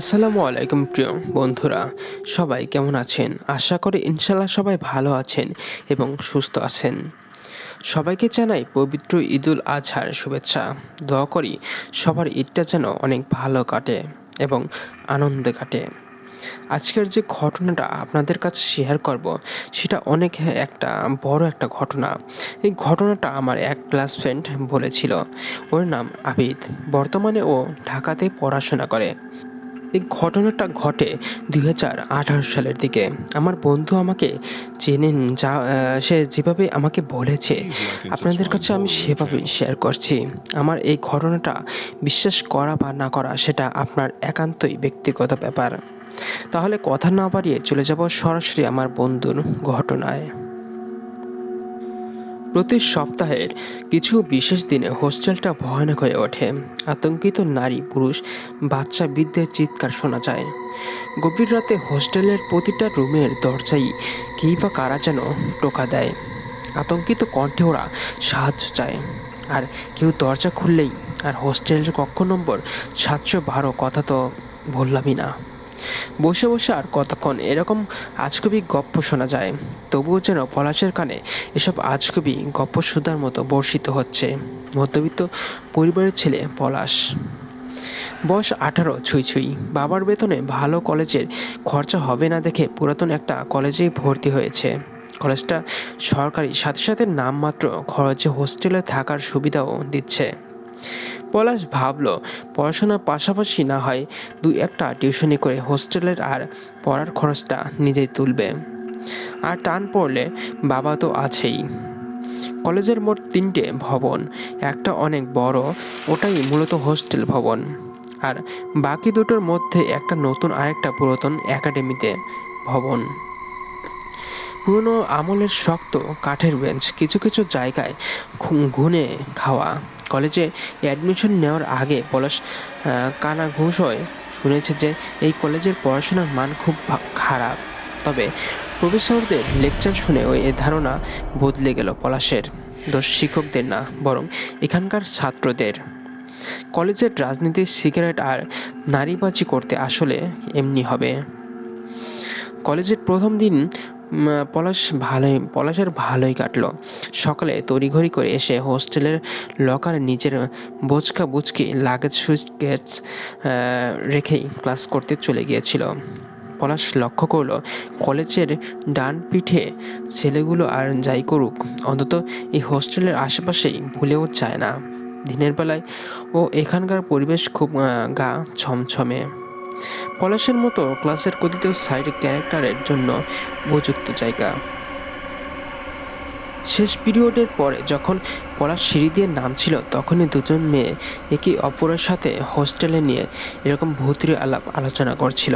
আসসালামু আলাইকুম প্রিয় বন্ধুরা, সবাই কেমন আছেন? আশা করি ইনশাল্লাহ সবাই ভালো আছেন এবং সুস্থ আছেন। সবাইকে জানাই পবিত্র ঈদুল আজহার শুভেচ্ছা। দোয়া করি সবার ঈদটা যেন অনেক ভালো কাটে এবং আনন্দে কাটে। আজকের যে ঘটনাটা আপনাদের কাছে শেয়ার করব সেটা অনেক বড় একটা ঘটনা। এই ঘটনাটা আমার এক ক্লাস ফ্রেন্ড বলেছিল। ওর নাম আবিদ। বর্তমানে ও ঢাকাতে পড়াশোনা করে। এই ঘটনাটা ঘটে 2018 সালের দিকে। আমার বন্ধু আমাকে চেনেন, সে যেভাবে আমাকে বলেছে আপনাদের কাছে আমি সেভাবেই শেয়ার করছি। আমার এই ঘটনাটা বিশ্বাস করা বা না করা সেটা আপনার একান্তই ব্যক্তিগত ব্যাপার। তাহলে কথা না বাড়িয়ে চলে যাব সরাসরি আমার বন্ধুর ঘটনায়। প্রতি সপ্তাহের কিছু বিশেষ দিনে হোস্টেলটা ভয়ানক হয়ে ওঠে। আতঙ্কিত নারী, পুরুষ, বাচ্চা, বৃদ্ধের চিৎকার শোনা যায়। গভীর রাতে হোস্টেলের প্রতিটা রুমের দরজায় কেই বা কারা যেন টোকা দেয়। আতঙ্কিত কণ্ঠে ওরা সাহায্য চায়, আর কেউ দরজা খুললেই আর হোস্টেলের কক্ষ নম্বর 712 কথা তো বললামই না। বসে বসে আর কতক্ষণ এরকম আজগুবি গপ্প শোনা যায়। তবুও যেন পলাশের কানে এসব আজগুবি গপ্প সুধার মতো বর্ষিত হচ্ছে। মধ্যবিত্ত পরিবারের ছেলে পলাশ, বয়স 18 ছুঁই ছুঁই। বাবার বেতনে ভালো কলেজের খরচা হবে না দেখে পুরাতন একটা কলেজেই ভর্তি হয়েছে। কলেজটা সরকারি, সাথে সাথে নামমাত্র খরচে হোস্টেলে থাকার সুবিধাও দিচ্ছে। পলাশ ভাবলো পড়াশোনার পাশাপাশি না হয় দুই একটা টিউশনি করে হোস্টেলের আর পড়ার খরচটা নিজেই তুলবে। আর টান পড়লে বাবা তো আছেই। কলেজের মোট 3টে ভবন, একটা অনেক বড়, ওটাই মূলত হোস্টেল ভবন। আর বাকি দুটোর মধ্যে একটা নতুন, আরেকটা পুরাতন একাডেমিতে ভবন। পুরনো আমলের শক্ত কাঠের বেঞ্চ, কিছু কিছু জায়গায় ঘুনে খাওয়া। কলেজে অ্যাডমিশন নেওয়ার আগে পলাশ কানা ঘুষোয় শুনেছে যে এই কলেজের পড়াশোনার মান খুব খারাপ। তবে প্রফেসরদের লেকচার শুনে ওই ধারণা বদলে গেল পলাশের। দোষ শিক্ষকদের না, বরং এখানকার ছাত্রদের। কলেজের রাজনীতি, সিগারেট আর নারীবাজি করতে আসলে এমনি হবে। কলেজের প্রথম দিন পলাশের ভালোই কাটলো। সকালে তড়িঘড়ি করে এসে হোস্টেলের লকারে নিজের বোচকা বুচকি লাগেজ সুটকেস রেখেই ক্লাস করতে চলে গিয়েছিল। পলাশ লক্ষ্য করলো কলেজের ডান পিঠে ছেলেগুলো আর যাই করুক, অন্তত এই হোস্টেলের আশেপাশেই ভুলেও যায় না। দিনের বেলায় ও এখানকার পরিবেশ খুব গা ছমছমে। পলাশের মতো ক্লাসের কথিত সাইড ক্যারেক্টারের জন্য উপযুক্ত জায়গা। শেষ পিরিয়ডের পরে যখন পলাশ সিঁড়ি দিয়ে নামছিল, তখনই দুজন মেয়ে একে অপরের সাথে হোস্টেলে নিয়ে এরকম ভূতের আলোচনা করছিল।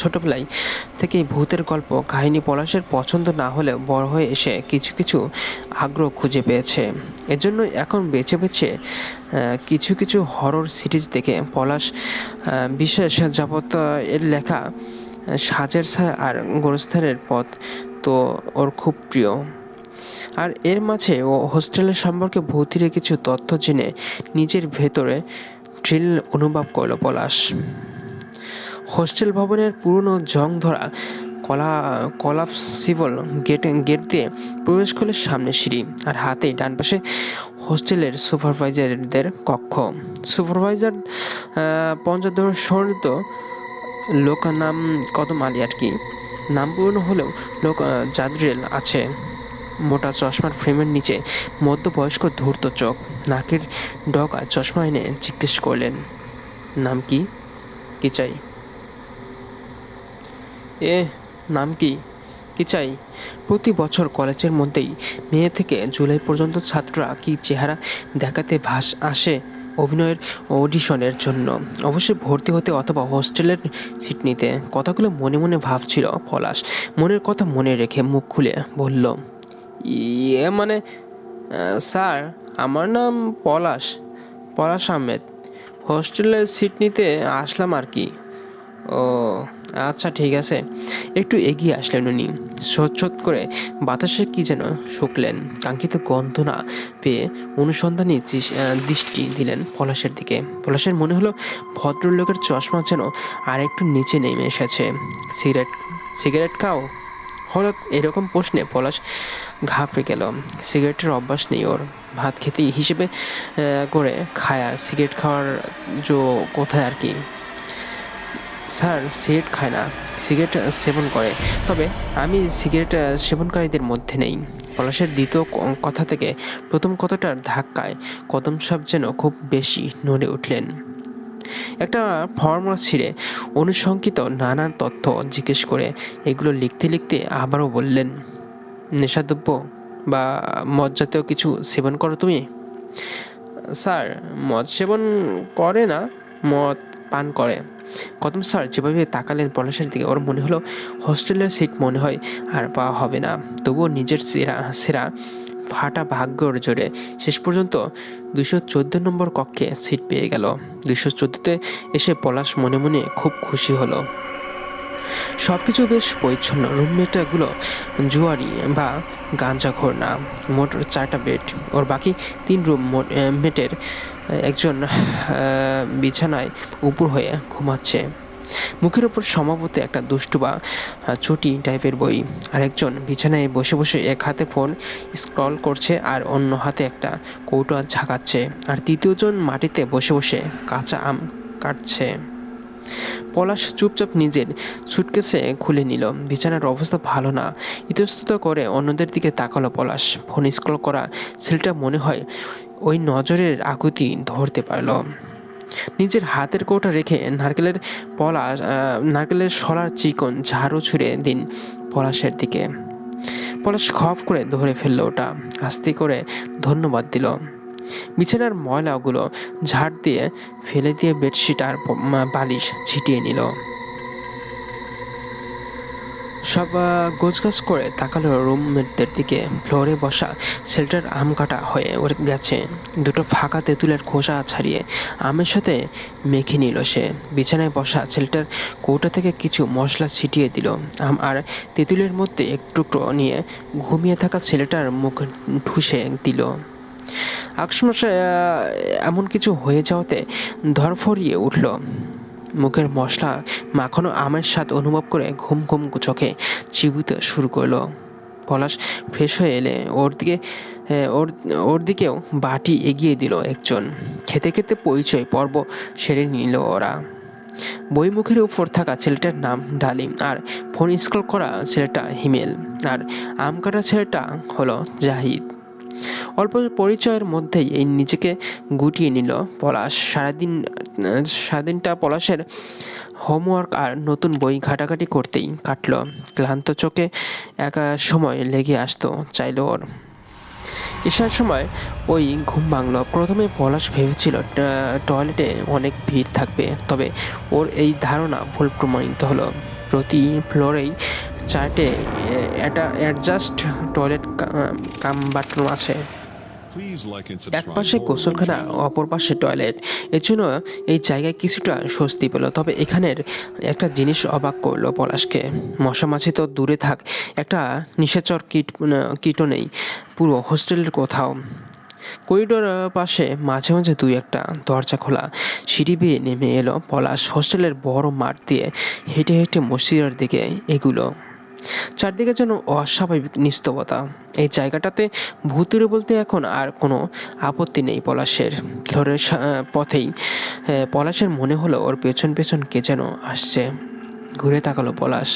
ছোটবেলায় থেকেই ভূতের গল্প কাহিনী পলাশের পছন্দ না হলেও বড় হয়ে এসে কিছু কিছু আগ্রহ খুঁজে পেয়েছে। এজন্য এখন বেছে বেছে কিছু কিছু হরর সিরিজ দেখে পলাশ বিশেষ যাবত এর লেখা সাজের ছায়া আর গোরস্থানের পথ তো ওর খুব প্রিয়। আর এর মাঝে ও হোস্টেলের সম্পর্কে ভৌতিরে কিছু তথ্য জেনে নিজের ভেতরে থ্রিল অনুভব করল পলাশ। হোস্টেল ভবনের পুরনো জং ধরা কলাপসিবল গেট দিয়ে প্রবেশ করলে সামনে সিঁড়ি, আর হাতে ডান পাশে হোস্টেলের সুপারভাইজারদের কক্ষ। সুপারভাইজার পঞ্চদশ সরিত লোক, নাম কদম আলী আর কি। নাম পুরনো হলেও লোক জাদরেল আছে। মোটা চশমার ফ্রেমের নিচে মধ্যবয়স্ক ধূর্ত চোখ, নাকের ডগা চশমা এনে জিজ্ঞেস করলেন, নাম কি? কি চাই? নাম কি? কি চাই? প্রতি বছর কলেজের মধ্যেই মে থেকে জুলাই পর্যন্ত ছাত্ররা কি চেহারা দেখাতে আসে অভিনয়ের অডিশনের জন্য, অবশ্যই ভর্তি হতে অথবা হোস্টেলের সিট নিতে। কথাগুলো মনে মনে ভাবছিল পলাশ। মনের কথা মনে রেখে মুখ খুলে বলল, মানে স্যার, আমার নাম পলাশ আহমেদ। হোস্টেলের সিট নিতে আসলাম আর কি। ও আচ্ছা ঠিক আছে। একটু এগিয়ে আসলেন উনি। সোচ্চোট করে বাতাসে কি যেন শুকলেন। কাঙ্ক্ষিত গন্ধ না পেয়ে অনুসন্ধানী দৃষ্টি দিলেন পলাশের দিকে। পলাশের মনে হলো ভদ্রলোকের চশমা যেন আর একটু নিচে নেমে এসেছে। সিগারেট সিগারেট খাও? হঠাৎ এরকম প্রশ্নে পলাশ ঘাবড়ে গেল। সিগারেটের অভ্যাস নেই ওর। ভাত খেতেই হিসেবে করে খায়, আর সিগারেট খাওয়ার কোথায় আর কি। স্যার সিগারেট খায় না, সিগারেট সেবন করে, তবে আমি সিগারেট সেবনকারীদের মধ্যে নেই। পলাশের দ্বিতীয় কথা থেকে প্রথম কথাটার ধাক্কায় কদম সাহেব যেন খুব বেশি নড়ে উঠলেন। একটা ফর্মুলা ছিঁড়ে অনুসংকিত নানান তথ্য জিজ্ঞেস করে এগুলো লিখতে লিখতে আবারও বললেন, নেশাদ্রব্য বা মদ জাতীয় কিছু সেবন করো তুমি? স্যার মদ সেবন করে না, মদ পান করে। কদম স্যার যেভাবে তাকালেন পলাশের দিকে, ওর মনে হলো হোস্টেলের সিট মনে হয় আর পাওয়া হবে না। তবুও নিজের সেরা ফাটা ভাগ্যর জোরে শেষ পর্যন্ত 214 নম্বর কক্ষে সিট পেয়ে গেল। 214তে এসে পলাশ মনে মনে খুব খুশি হলো। সব কিছু বেশ পরিচ্ছন্ন। রুমমেটগুলো জুয়ারি বা গাঁজাখোর না। মোট 4টা বেড। ওর বাকি 3 রুমমেটের একজন বিছানায় উপর হয়ে ঘুমাচ্ছে। মুখের ওপর সম্ভবত একটা দুষ্টু বা চটি টাইপের বই। আর একজন বিছানায় বসে বসে এক হাতে ফোন স্ক্রল করছে আর অন্য হাতে একটা কৌটো ঝাঁকাচ্ছে। আর তৃতীয়জন মাটিতে বসে বসে কাঁচা আম কাটছে। পলাশ চুপচাপ নিজের সুটকেসে খুলে নিল। বিছানার অবস্থা ভালো না। ইতস্তত করে অন্যদের দিকে তাকালো পলাশ। ফোন স্ক্রল করা ছেলেটা মনে হয় ওই নজরের আকুতি ধরতে পারল। নিজের হাতের কৌটা রেখে নারকেলের শলার চিকন ঝাড়ু ছুঁড়ে দিন পলাশের দিকে। পলাশ খপ করে ধরে ফেললো ওটা। আস্তে করে ধন্যবাদ দিল। বিছানার ময়লাগুলো ঝাড় দিয়ে ফেলে দিয়ে বেডশিট আর বালিশ ছিটিয়ে নিল। সব গোছগাছ করে তাকালো রুমমেটদের দিকে। ফ্লোরে বসা ছেলেটার আম কাটা হয়ে গেছে। দুটো ফাঁকা তেঁতুলের খোসা ছাড়িয়ে আমের সাথে মেখে নিল সে। বিছানায় বসা ছেলেটার কৌটা থেকে কিছু মশলা ছিটিয়ে দিল। আম আর তেঁতুলের মধ্যে এক টুকরো নিয়ে ঘুমিয়ে থাকা ছেলেটার মুখ ঠুসে দিল। আকস্মাতে এমন কিছু হয়ে যাওয়াতে ধরফরিয়ে উঠল। মুখের মশলা মাখানো আমের স্বাদ অনুভব করে ঘুম ঘুম চোখে চিবুতে শুরু করলো। পলাশ ফ্রেশ হয়ে এলে ওর দিকেও বাটি এগিয়ে দিল একজন। খেতে খেতে পরিচয় পর্ব সেরে নিল ওরা। বইমুখের উপর থাকা ছেলেটার নাম ডালিম, আর ফোন স্ক্রল করা ছেলেটা হিমেল, আর আম কাটা ছেলেটা হলো জাহিদ। অল্প পরিচয়ের মধ্যেই এই নিজেকে গুটিয়ে নিল পলাশ। সারাদিনটা পলাশের হোমওয়ার্ক আর নতুন বই ঘাটাঘাটি করতেই কাটল। ক্লান্ত চোখে একা সময় লেগে আসতো চাইল ওর। ঈশার সময় ওই ঘুম ভাঙল। প্রথমে পলাশ ভেবেছিল টয়লেটে অনেক ভিড় থাকবে, তবে ওর এই ধারণা ভুল প্রমাণিত হলো। প্রতি ফ্লোরেই 4টে অ্যাডজাস্ট টয়লেট কাম বাথরুম আছে। এক পাশে গোসলখানা, অপর পাশে টয়লেট। এর জন্য এই জায়গায় কিছুটা স্বস্তি পেল। তবে এখানের একটা জিনিস অবাক করলো পলাশকে। মশামাছি তো দূরে থাক, একটা নিশাচর কীটও নেই পুরো হোস্টেলের কোথাও। করিডোর পাশে মাঝে মাঝে 2-1টা দরজা খোলা। সিঁড়ি বেয়ে নেমে এলো পলাশ। হোস্টেলের বড় মাঠ দিয়ে হেঁটে হেঁটে মসজিদের দিকে এগুলো। চারদিকে যেন অস্বাভাবিক নিস্তবতা। এই জায়গাটাতে ভূতের বলতে এখন আর কোনো আপত্তি নেই পলাশের। ফ্লোরের পথেই পলাশের মনে হলো ওর পেছন পেছন কে যেন আসছে। ঘুরে তাকালো পলাশ।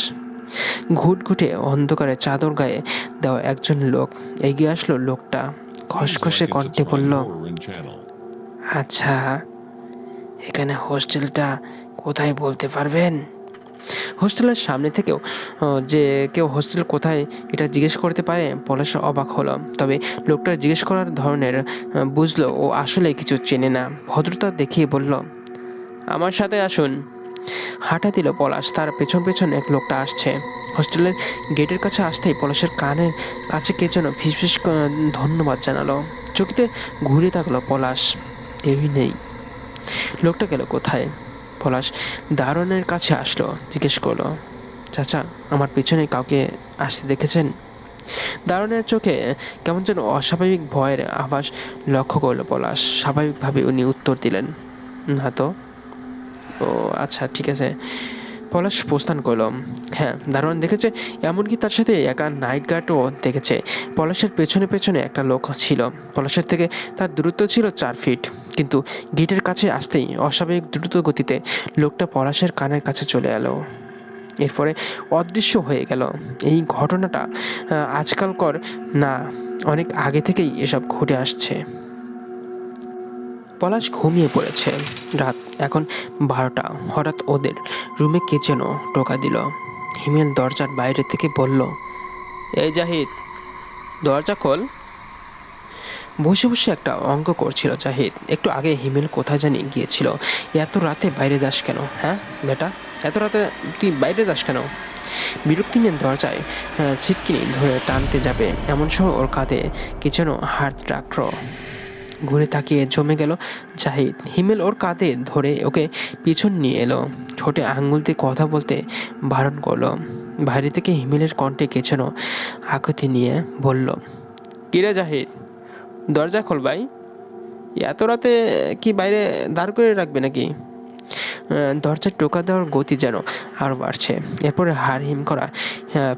ঘুটঘুটে অন্ধকারে চাদর গায়ে দেওয়া একজন লোক এগিয়ে আসলো। লোকটা খসখসে কণ্ঠে বলল, আচ্ছা, এখানে হোস্টেলটা কোথায় বলতে পারবেন? হোস্টেলের সামনে থেকেও যে কেউ হোস্টেল কোথায় এটা জিজ্ঞেস করতে পারে? পলাশ অবাক হলো। তবে লোকটার জিজ্ঞেস করার ধরনের বুঝলো ও আসলে কিছু চেনে না। ভদ্রতা দেখিয়ে বলল, আমার সাথে আসুন। হাঁটা দিল পলাশ। তার পেছন পেছন এক লোকটা আসছে। হোস্টেলের গেটের কাছে আসতেই পলাশের কানের কাছে কে যেন ফিসফিস ধন্যবাদ জানালো। চোখে ঘুরে থাকলো পলাশ। কেউই নেই। লোকটা গেল কোথায়? পলাশ দারোয়ানের কাছে আসলো, জিজ্ঞেস করলো, চাচা, আমার পিছনে কাউকে আসতে দেখেছেন? দারোয়ানের চোখে কেমন যেন অস্বাভাবিক ভয়ের আভাস লক্ষ্য করলো পলাশ। স্বাভাবিকভাবে উনি উত্তর দিলেন, না তো। ও আচ্ছা, ঠিক আছে। পলাশ প্রস্থান করল। হ্যাঁ, দারোয়ান দেখেছে, এমনকি তার সাথে একা নাইট গার্ডও দেখেছে। পলাশের পেছনে পেছনে একটা লোক ছিল। পলাশের থেকে তার দূরত্ব ছিল 4 ফিট, কিন্তু গেটের কাছে আসতেই অস্বাভাবিক দ্রুত গতিতে লোকটা পলাশের কানের কাছে চলে এলো, এরপরে অদৃশ্য হয়ে গেল। এই ঘটনাটা আজকালকার না, অনেক আগে থেকেই এসব ঘটে আসছে। পলাশ ঘুমিয়ে পড়েছে। রাত এখন 12টা। হঠাৎ ওদের রুমে কে যেন টোকা দিল। হিমেল দরজার বাইরে থেকে বলল, এই জাহিদ, দরজা খোল। বসে বসে একটা অঙ্ক করছিল জাহিদ। একটু আগে হিমেল কোথায় জানি গিয়েছিল। এত রাতে বাইরে যাস কেন? হ্যাঁ বেটা, এত রাতে তুই বাইরে যাস কেন? বিরক্তি নিয়ে দরজায় ছিটকিনি ধরে টানতে যাবে এমন সময় ওর কাঁধে কে যেন হাত রাখল। ঘুরে তাকিয়ে জমে গেল জাহিদ। হিমেল ওর কাঁধে ধরে ওকে পিছন নিয়ে এলো, ঠোঁটে আঙুল দিয়ে কথা বলতে বারণ করলো। বাইরে থেকে হিমেলের কণ্ঠে কে যেন আকুতি নিয়ে বলল, কিরে জাহিদ, দরজা খোল ভাই। এত রাতে কি বাইরে দাঁড় করে রাখবে নাকি? দরজার টোকা দেওয়ার গতি যেন আরও বাড়ছে। এরপরে হাড় হিম করা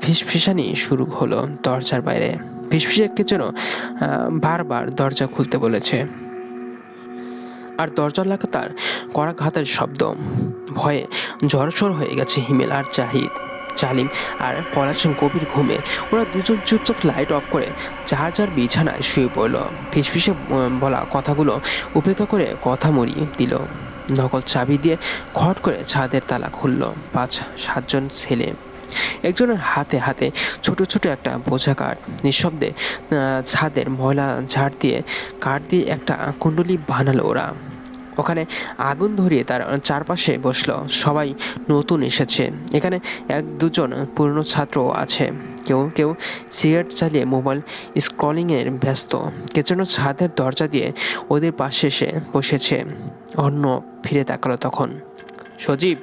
ফিসফিসানি শুরু হলো দরজার বাইরে। ফিসফিসাকে যেন বারবার দরজা খুলতে বলেছে। আর দরজা লাগাতার কড়া ঘাতের শব্দ। ভয়ে জড়সড় হয়ে গেছে হিমেল আর জাহিদ। জালিম আর পলাশ গভীর ঘুমে। ওরা দুজন চুপচাপ লাইট অফ করে যার যার বিছানায় শুয়ে পড়ল। ফিসফিসে বলা কথাগুলো উপেক্ষা করে কথা মরিয়ে দিল। নকল চাবি দিয়ে খট করে ছাদের তালা খুলল 5-7 জন ছেলে। একজনের হাতে হাতে ছোট ছোট একটা বোঝা কাঠ। নিঃশব্দে ছাদের ময়লা ঝাড় দিয়ে কাঠ দিয়ে একটা কুণ্ডলি বানালো ওরা। ওখানে আগুন ধরিয়ে তার চারপাশে বসলো। সবাই নতুন এসেছে এখানে, 1-2 জন পুরনো ছাত্রও আছে। কেউ কেউ সিগারেট চালিয়ে মোবাইল স্ক্রলিংয়ের ব্যস্ত। কে যেন ছাদের দরজা দিয়ে ওদের পাশে এসে বসেছে। অন্য ফিরে তাকালো তখন। সজীব।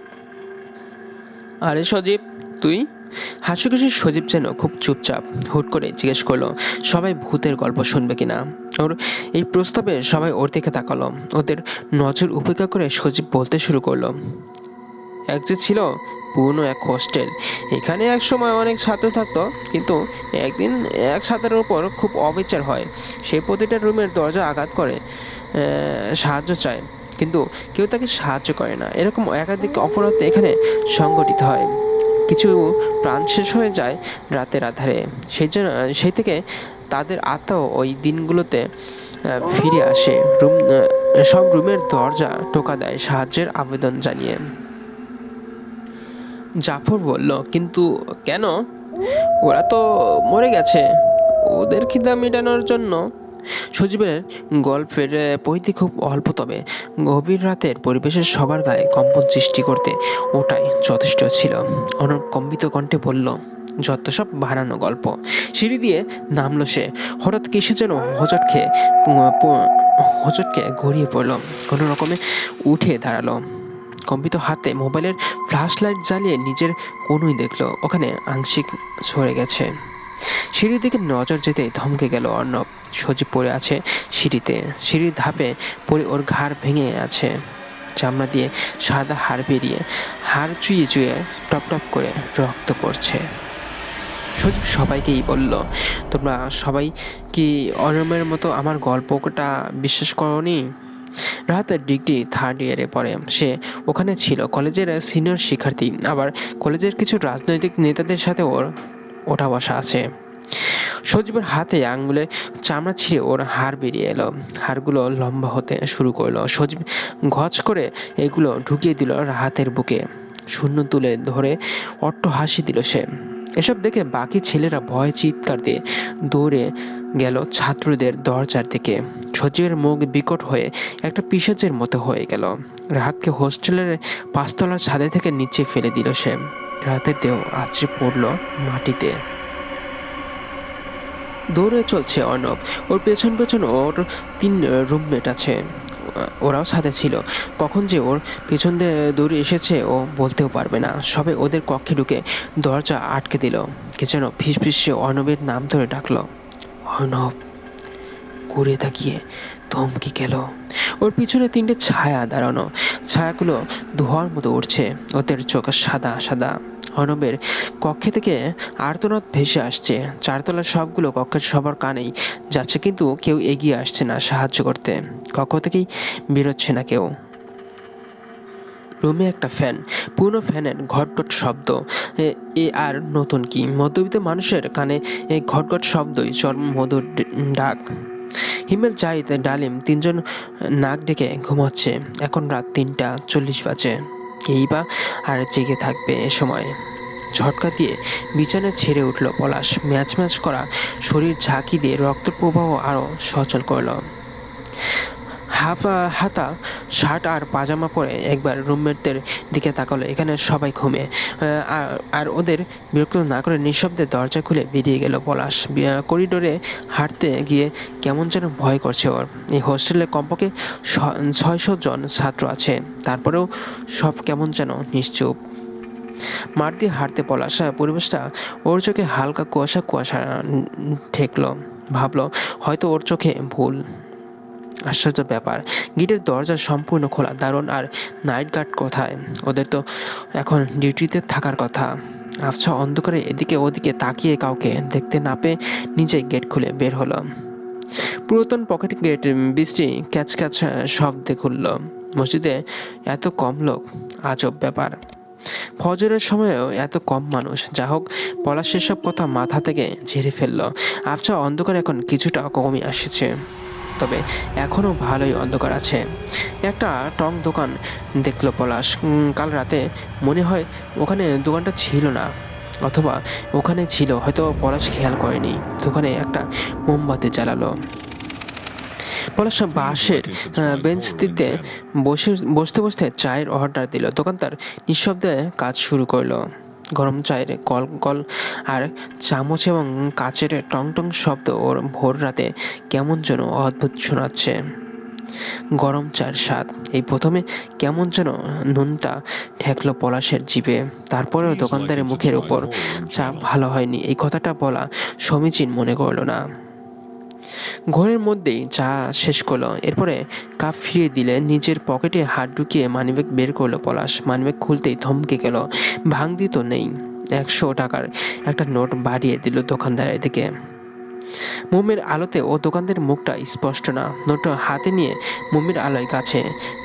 আরে সজীব, তুই? হাসিখুশি সজীব যেন খুব চুপচাপ। হুট করে জিজ্ঞেস করলো, সবাই ভূতের গল্প শুনবে কিনা। ওর এই প্রস্তাবে সবাই ওর দিকে তাকালো। ওদের নজর উপেক্ষা করে সজীব বলতে শুরু করলো, এক যে ছিল পুরনো এক হোস্টেল, এখানে এক সময় অনেক ছাত্র থাকতো, কিন্তু একদিন এক ছাত্রের উপর খুব অবিচার হয়। সে প্রতিটা রুমের দরজা আঘাত করে সাহায্য চায়, কিন্তু কেউ তাকে সাহায্য করে না। এরকম একাধিক অপরাধ এখানে সংঘটিত হয়। কিছু প্রাণ শেষ হয়ে যায় রাতের আধারে। সেই থেকে তাদের আত্মাও ওই দিনগুলোতে ফিরে আসে। সব রুমের দরজা টোকা দেয় সাহায্যের আবেদন জানিয়ে। জাফর বলল, কিন্তু কেন? ওরা তো মরে গেছে, ওদের খিদা মেটানোর জন্য। সজীবের গল্পের পরিধি খুব অল্প, তবে গভীর রাতের পরিবেশের সবার গায়ে কম্পন সৃষ্টি করতে ওটাই যথেষ্ট ছিল। অনর কম্পিত কণ্ঠে বলল, যত সব বানানো গল্প। সিঁড়ি দিয়ে নামলো সে। হঠাৎ কিসে যেন হোঁচট খেয়ে গড়িয়ে পড়ল। কোনো রকমে উঠে দাঁড়ালো। কম্পিত হাতে মোবাইলের ফ্ল্যাশ লাইট জ্বালিয়ে নিজের কোণই দেখলো, ওখানে আংশিক সরে গেছে। সিঁড়ির দিকে নজর যেতেই ধমকে গেল অর্ণব। সজীব পড়ে আছে সিঁড়িতে। সিঁড়ির ধাপে পড়ে ওর ঘাড় ভেঙে আছে। চামড়া দিয়ে সাদা হাড় বেরিয়ে, হাড় চুইয়ে চুইয়ে টপ টপ করে রক্ত পড়ছে। সজীব সবাইকেই বলল, তোমরা সবাই কি অর্ণবের মতো আমার গল্পটা বিশ্বাস করনি? রাহাত ডিগ্রি 3rd ইয়ারে পড়ে। সে ওখানে ছিল, কলেজের সিনিয়র শিক্ষার্থী। আবার কলেজের কিছু রাজনৈতিক নেতাদের সাথে ওর ওঠা বসা আছে। সজীবের হাতে আঙুলে চামড়া ছিঁড়ে ওর হাড় বেরিয়ে এলো। হাড়গুলো লম্বা হতে শুরু করলো। সজীব গজ করে এগুলো ঢুকিয়ে দিল রাহাতের বুকে। শূন্য তুলে ধরে অট্ট হাসি দিল সে। এসব দেখে বাকি ছেলেরা ভয়ে চিৎকার দিয়ে দৌড়ে গেল ছাত্রদের দরজার দিকে। সজীবের মুখ বিকট হয়ে একটা পিশাচের মতো হয়ে গেল। রাহাতকে হোস্টেলের 5তলার ছাদে থেকে নিচে ফেলে দিল সে। রাহাতের দেহ আছড়ে পড়ল মাটিতে। দৌড়ে চলছে অর্ণব। ওর পেছন পেছন ওর 3 রুমমেট আছে। ওরাও সাথে ছিল। কখন যে ওর পেছন দিয়ে দৌড়ে এসেছে ও বলতেও পারবে না। সবে ওদের কক্ষে ঢুকে দরজা আটকে দিল। কে যেন ফিসফিসে অর্ণবের নাম ধরে ডাকলো, অর্ণব। ঘুরে তাকিয়ে থমকে গেল। ওর পিছনে 3টে ছায়া দাঁড়ানো। ছায়াগুলো ধোঁয়ার মতো উঠছে, ওদের চোখ সাদা সাদা। অর্ণবের কক্ষে থেকে আর্তনাদ ভেসে আসছে। 4তলার সবগুলো কক্ষের সবার কানেই যাচ্ছে, কিন্তু কেউ এগিয়ে আসছে না সাহায্য করতে। কক্ষ থেকেই বেরোচ্ছে না কেউ। রুমে একটা ফ্যান, পুরনো ফ্যানের ঘটঘট শব্দ। এ আর নতুন কি, মধ্যবিত্ত মানুষের কানে এই ঘটঘট শব্দই চরম মধুর ডাক। হিমেল, জাহিদ, ডালিম 3জন নাক ডেকে ঘুমাচ্ছে। এখন রাত 3:40 বাজে। কেই বা আর জেগে থাকবে এ সময়। ঝটকা দিয়ে বিছানায় ছেড়ে উঠল পলাশ। ম্যাচ ম্যাচ করা শরীর ঝাঁকি দিয়ে রক্ত প্রবাহ আরও সচল করল। হাতা শার্ট আর পাজামা পরে একবার রুমমেটদের দিকে তাকালো। এখানে সবাই ঘুমে। আর ওদের বিরক্ত না করে নিঃশব্দে দরজা খুলে বেরিয়ে গেল পলাশ। করিডোরে হাঁটতে গিয়ে কেমন যেন ভয় করছে ওর। এই হোস্টেলে কমপক্ষে 600 জন ছাত্র আছে, তারপরেও সব কেমন যেন নিশ্চুপ। মাঠ দিয়ে হাঁটতে পলাশ। পরিবেশটা ওর চোখে হালকা কুয়াশা কুয়াশা ঠেকলো। ভাবলো হয়তো ওর চোখে ভুল। আশ্চর্য ব্যাপার, গেটের দরজা সম্পূর্ণ খোলা। দারোয়ান আর নাইট গার্ড কোথায়? ওদের তো এখন ডিউটিতে থাকার কথা। আবছা অন্ধকারে এদিকে ওদিকে তাকিয়ে কাউকে দেখতে না পেয়ে নিজেই গেট খুলে বের হলো। পুরাতন পকেট গেট, বৃষ্টি ক্যাচ ক্যাচ শব্দে খুলল। মসজিদে এত কম লোক, আজব ব্যাপার। ফজরের সময়েও এত কম মানুষ। যা হোক, পলাশ সেসব কথা মাথা থেকে ঝেড়ে ফেললো। আবছা অন্ধকার এখন কিছুটা কমই আসছে, তবে এখনও ভালোই অন্ধকার আছে। একটা টং দোকান দেখলো পলাশ। কাল রাতে মনে হয় ওখানে দোকানটা ছিল না, অথবা ওখানে ছিল, হয়তো পলাশ খেয়াল করেনি। দোকানে একটা মোমবাতি জ্বালালো। পলাশ বাঁশের বেঞ্চটিতে বসতে বসতে চায়ের অর্ডার দিল। দোকানদার নিঃশব্দে কাজ শুরু করলো। গরম চায়ের কল কল আর চামচ এবং কাচের টং টং শব্দ ওর ভোর রাতে কেমন যেন অদ্ভুত শোনাচ্ছে। গরম চায়ের স্বাদ এই প্রথমে কেমন যেন নুনটা ঠেকলো পলাশের জিভে। তারপরেও দোকানদারের মুখের উপর চা ভালো হয়নি এই কথাটা বলা সমীচীন মনে করলো না। ঘরের মধ্যেই চা শেষ করলো। এরপরে কাপ ফিরিয়ে দিলে নিজের পকেটে হাত ঢুকিয়ে মানিব্যাগ বের করলো পলাশ। মানিব্যাগ খুলতেই থমকে গেল। ভাঙতি তো নেই। 100 টাকার একটা নোট বাড়িয়ে দিল দোকানদারের দিকে। মোমের আলোতে ও দোকানদারের মুখটা স্পষ্ট না। নোটটা হাতে নিয়ে মোমের আলোয় কাছে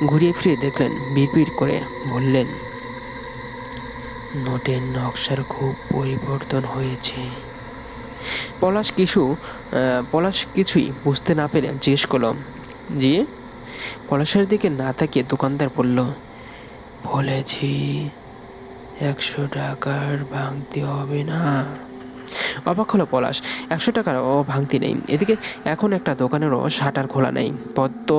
ঘুরিয়ে ফিরিয়ে দেখলেন। বিড়বিড় করে বললেন, নোটের নকশার খুব পরিবর্তন হয়েছে। পলাশ কিছুই বুঝতে না পেরে জিজ্ঞেস করল, জি? পলাশের দিকে না তাকিয়ে দোকানদার বলল, বলেছি 100 টাকার ভাঙতি হবে না। অবাক হলো পলাশ। 100 টাকার ও ভাঙতি নেই। এদিকে এখন একটা দোকানেরও শাটার খোলা নেই। পদ তো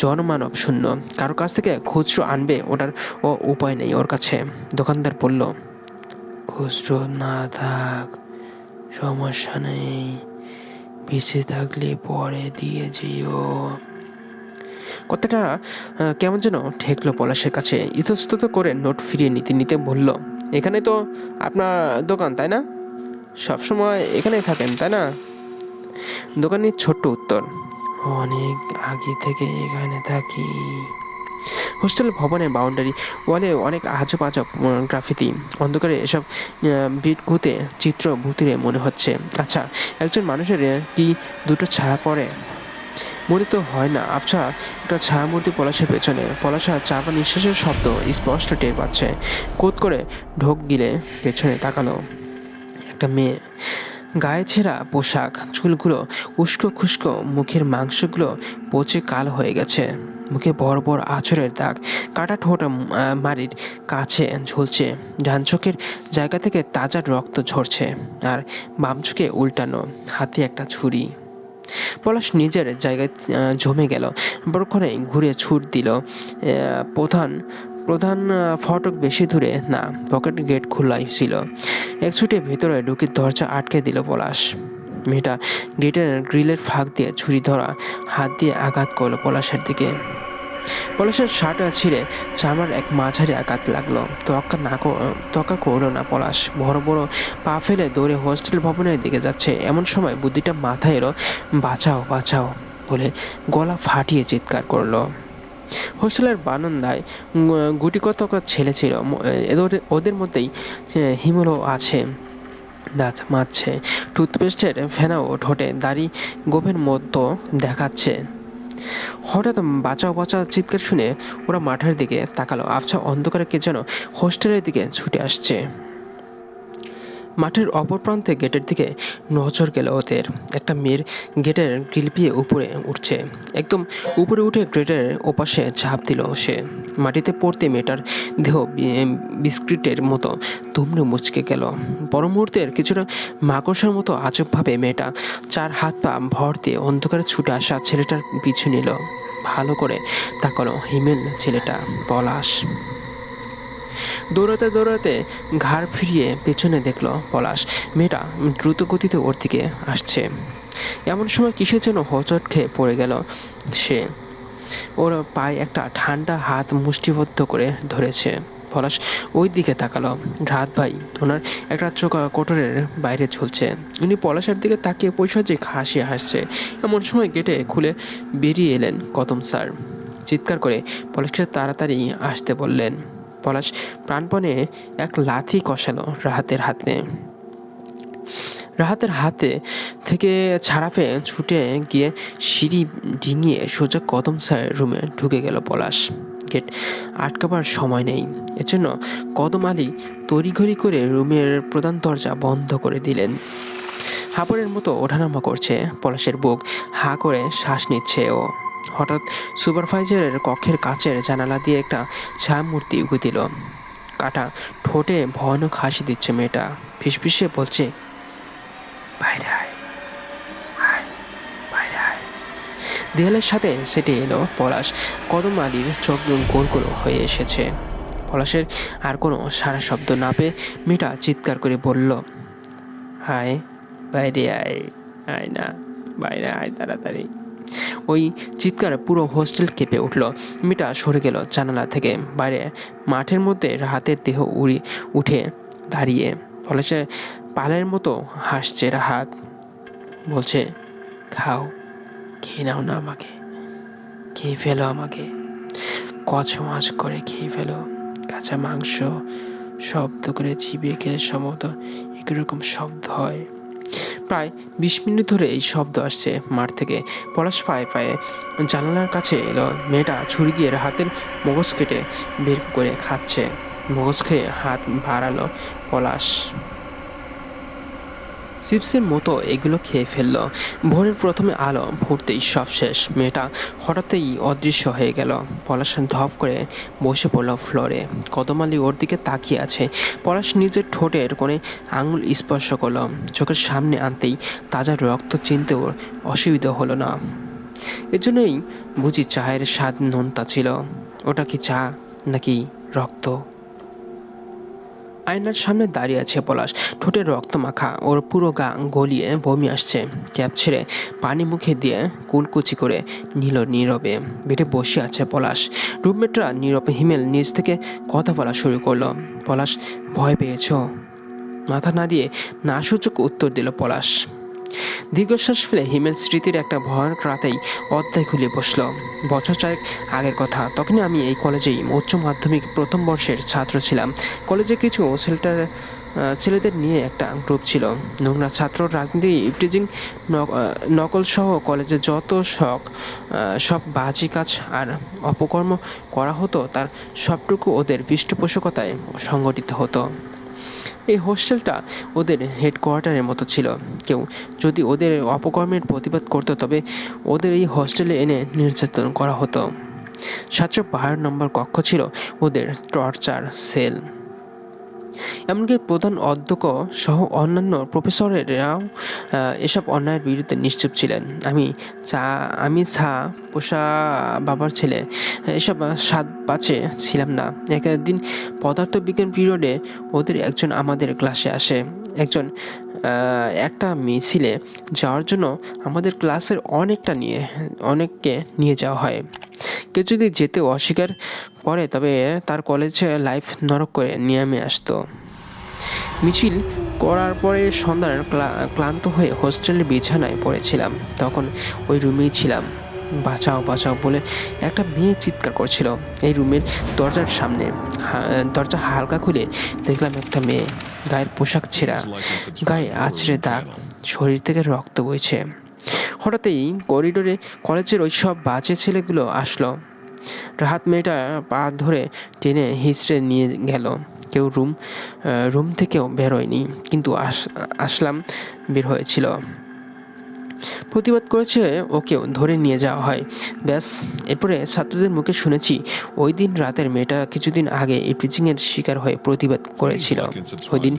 জনমানব শূন্য। কারোর কাছ থেকে খুচরো আনবে ওটার উপায় নেই ওর কাছে। দোকানদার বলল, খুচরো না থাক, সমস্যা নেই, বেঁচে থাকলে পরে দিয়ে যেও। কথাটা কেমন যেন ঠেকলো পলাশের কাছে। ইতস্তত করে নোট ফিরিয়ে নিতে নিতে বলল, এখানে তো আপনার দোকান, তাই না? সবসময় এখানেই থাকেন, তাই না? দোকানের ছোট্ট উত্তর, অনেক আগে থেকে এখানে থাকি। হোস্টেল ভবনের বাউন্ডারি ওয়ালে অনেক আজব আজব গ্রাফিতি। অন্ধকারে এসব বিটগুতে চিত্র ভূতিরে মনে হচ্ছে। আচ্ছা, একজন মানুষের কি দুটো ছায়া পড়ে? মনে তো হয় না। আচ্ছা, একটা ছায়ামূর্তি পলাশের পেছনে। পলাশা চাপা নিঃশ্বাসের শব্দ স্পষ্ট টের পাচ্ছে। কোত করে ঢোক গিলে পেছনে তাকালো। একটা মেয়ে, গায়ে ছেঁড়া পোশাক, চুলগুলো উস্কো খুস্কো, মুখের মাংসগুলো পচে কাল হয়ে গেছে। মুখে বড় বড় আঁচড়ের দাগ, কাটা ঠোঁটা মাড়ির কাছে ঝুলছে। ডান চোখের জায়গা থেকে তাজা রক্ত ঝরছে, আর বাম চোখে উল্টানো, হাতে একটা ছুরি। পলাশ নিজের জায়গায় জমে গেল। পরক্ষণে ঘুরে ছুট দিল। প্রধান ফটক বেশি দূরে না, পকেট গেট খোলাই ছিল। এক ছুটে ভেতরে ঢুকে দরজা আটকে দিল পলাশ। মেয়েটা গেটের গ্রিলের ফাঁক দিয়ে ছুরি ধরা হাত দিয়ে আঘাত করলো পলাশের দিকে। পলাশের শার্ট ছিঁড়ে চামার এক মাঝারি আঘাত লাগলো। তোয়াক্কা করলো না পলাশ, বড় বড় পা ফেলে দৌড়ে হোস্টেল ভবনের দিকে যাচ্ছে। এমন সময় বুদ্ধিটা মাথায় এলো, বাঁচাও বাঁচাও বলে গলা ফাটিয়ে চিৎকার করলো। হোস্টেলের বারান্দায় গুটি কতক ছেলে ছিল, ওদের মধ্যেই হিমেলও আছে। দাঁত মাজছে, টুথপেস্টের ফেনাও ঠোঁটে, দাড়ি গোপের মতো দেখাচ্ছে। হঠাৎ বাঁচাও বাঁচাও চিৎকার শুনে ওরা মাঠের দিকে তাকালো। আবছা অন্ধকারে কে যেন হোস্টেলের দিকে ছুটে আসছে। মাঠের অপর প্রান্তে গেটের দিকে নজর গেল ওদের। একটা মেয়ের গেটের গ্রিল পেয়ে উপরে উঠছে। একদম উপরে উঠে গেটের ওপাশে ঝাঁপ দিল সে। মাটিতে পড়তে মেয়েটার দেহ বিস্কিটের মতো দুমড়ে মুচকে গেল। পর মুহূর্তের কিছুটা মাকড়সার মতো আজবভাবে মেয়েটা 4 হাত পা ভর দিয়ে অন্ধকারে ছুটে আসা ছেলেটার পিছু নিল। ভালো করে তাকালো হিমেল ছেলেটা, পলাশ। দৌড়াতে দৌড়াতে ঘাড় ফিরিয়ে পেছনে দেখলো পলাশ মেয়েটা দ্রুত গতিতে ওর দিকে আসছে। এমন সময় কিসে যেন হোঁচট খেয়ে পড়ে গেল সে। ওর পায়ে একটা ঠান্ডা হাত মুষ্টিবদ্ধ করে ধরেছে। পলাশ ওই দিকে তাকালো। রাত ভাই ওনার একটা চোখ কোটরের বাইরে ঝুলছে। উনি পলাশের দিকে তাকিয়ে পয়সাজে হাসি হাসছে। এমন সময় গেটে খুলে বেরিয়ে এলেন কদম স্যার। চিৎকার করে পলাশকে তাড়াতাড়ি আসতে বললেন। পলাশ প্রাণপণে এক লাথি কষালো রাহাতের হাতে থেকে ছাড়া পেয়ে ছুটে গিয়ে সিঁড়ি ডিঙিয়ে সোজা কদম স্যারের রুমে ঢুকে গেল পলাশ। গেট আটকাবার সময় নেই, এজন্য কদম আলী তড়িঘড়ি করে রুমের প্রধান দরজা বন্ধ করে দিলেন। হাঁপড়ের মতো ওঠানামা করছে পলাশের বুক, হা করে শ্বাস নিচ্ছে ও। হঠাৎ সুপারভাইজারের কক্ষের কাচের জানালা দিয়ে একটা ছায়ামূর্তি উঁকি দিল। কাটা ঠোঁটে ভয়ানক হাসি দিচ্ছে মেয়েটা, ফিসফিসে বলছে, বাইরে আয়, বাইরে আয়। দেয়ালের সাথে সেটে এলো পলাশ। কদম আলীর চোখ গোল গোল হয়ে এসেছে। পলাশের আর কোনো সারা শব্দ না পেয়ে মেয়েটা চিৎকার করে বলল, হায়, বাইরে আয়, আয় না, বাইরে আয় তাড়াতাড়ি। ওই চিৎকার পুরো হোস্টেল কেঁপে উঠল। মেয়েটা সরে গেল জানালা থেকে বাইরে। মাঠের মধ্যে রাহাতের দেহ উঠে দাঁড়িয়ে পলাশে পালের মতো হাসছে। রাহাত বলছে, খাও, খেয়ে নাও না আমাকে, খেয়ে ফেলো আমাকে, কচমাচ করে খেয়ে ফেলো, কাঁচা মাংস শব্দ করে চিবিয়ে খেলে সম্ভবত একরকম শব্দ হয়। প্রায় 20 মিনিট ধরে এই শব্দ আসছে মাঠ থেকে। পলাশ পায়ে পায়ে জানালার কাছে এলো। মেয়েটা ছুরি দিয়ে হাতের মগজ কেটে বের করে খাচ্ছে। মগজ খেয়ে হাত বাড়ালো পলাশ। চিপসের মতো এগুলো খেয়ে ফেলল। ভোরের প্রথমে আলো ফুটতেই সব শেষ। মেয়েটা হঠাৎই অদৃশ্য হয়ে গেল। পলাশ ধপ করে বসে পড়ল ফ্লোরে। কদম আলী ওর দিকে তাকিয়ে আছে। পলাশ নিজের ঠোঁটের কোণে আঙুল স্পর্শ করল। চোখের সামনে আনতেই তাজা রক্ত চিনতেও অসুবিধা হলো না। এজন্যই বুঝি চায়ের স্বাদ নোনতা ছিল। ওটা কি চা নাকি রক্ত? আয়নার সামনে দাঁড়িয়ে আছে পলাশ, ঠোঁটে রক্ত মাখা, ওর পুরো গা গলিয়ে বমি আসছে। ক্যাপ ছেড়ে পানি মুখে দিয়ে কুলকুচি করে নিল নীরবে। বেডে বসে আছে পলাশ। রুমমেটরা নীরবে। হিমেল নিজ থেকে কথা বলা শুরু করলো। পলাশ, ভয় পেয়েছ? মাথা নাড়িয়ে না সূচক উত্তর দিল পলাশ। দীর্ঘশ্বাস ফেলে হিমেল স্মৃতির একটা ভয়ানক রাতেই অধ্যায় খুলে বসল। বছর 4 আগের কথা। তখনই আমি এই কলেজেই উচ্চ মাধ্যমিক প্রথম বর্ষের ছাত্র ছিলাম। কলেজে কিছু ছেলেদের নিয়ে একটা গ্রুপ ছিল। নোংরা ছাত্র, রাজনীতি, ইভটিজিং, নকল সহ কলেজে যত সব বাজি কাজ আর অপকর্ম করা হতো তার সবটুকু ওদের পৃষ্ঠপোষকতায় সংগঠিত হতো। এই হোস্টেলটা ওদের হেডকোয়ার্টারের মতো ছিল। কেউ যদি ওদের অপকর্মের প্রতিবাদ করতো তবে ওদের এই হোস্টেলে এনে নির্যাতন করা হতো। 712 নম্বর কক্ষ ছিল ওদের টর্চার সেল। এমনকি প্রধান অধ্যক্ষ সহ অন্যান্য প্রফেসরেরাও এসব অন্যায়ের বিরুদ্ধে নিশ্চুপ ছিলেন। আমি পোষা বাবার ছেলে, এসব স্বাদ বাঁচে ছিলাম না। একদিন পদার্থবিজ্ঞান পিরিয়ডে ওদের একজন আমাদের ক্লাসে আসে। একটা মিছিলে যাওয়ার জন্য আমাদের ক্লাসের অনেককে নিয়ে যাওয়া হয়। কেউ যদি যেতে অস্বীকার করে তবে তার কলেজে লাইফ নরক করে নেমে আসতো। মিছিল করার পরে সন্ধ্যার ক্লান্ত হয়ে হোস্টেলের বিছানায় পড়েছিলাম। তখন ওই রুমেই ছিলাম। বাঁচাও বাঁচাও বলে একটা মেয়ে চিৎকার করছিল এই রুমের দরজার সামনে। দরজা হালকা খুলে দেখলাম একটা মেয়ে, গায়ের পোশাক ছেঁড়া, গায়ে আছড়ে দাগ, শরীর থেকে রক্ত বইছে। হঠাৎই করিডোরে কলেজের ওই সব বাজে ছেলেগুলো আসলো। রাহাত মেয়েটা পা ধরে টেনে হিঁচড়ে নিয়ে গেল। কেউ রুম থেকেও বেরোয়নি, কিন্তু আসলাম বের হয়েছিল। প্রতিবাদ করেছে, ওকেও ধরে নিয়ে যাওয়া হয়। ব্যাস, এরপরে ছাত্রদের মুখে শুনেছি ওই দিন রাতের মেয়েটা কিছুদিন আগে ইভটিজিংয়ের শিকার হয়ে প্রতিবাদ করেছিল। ওই দিন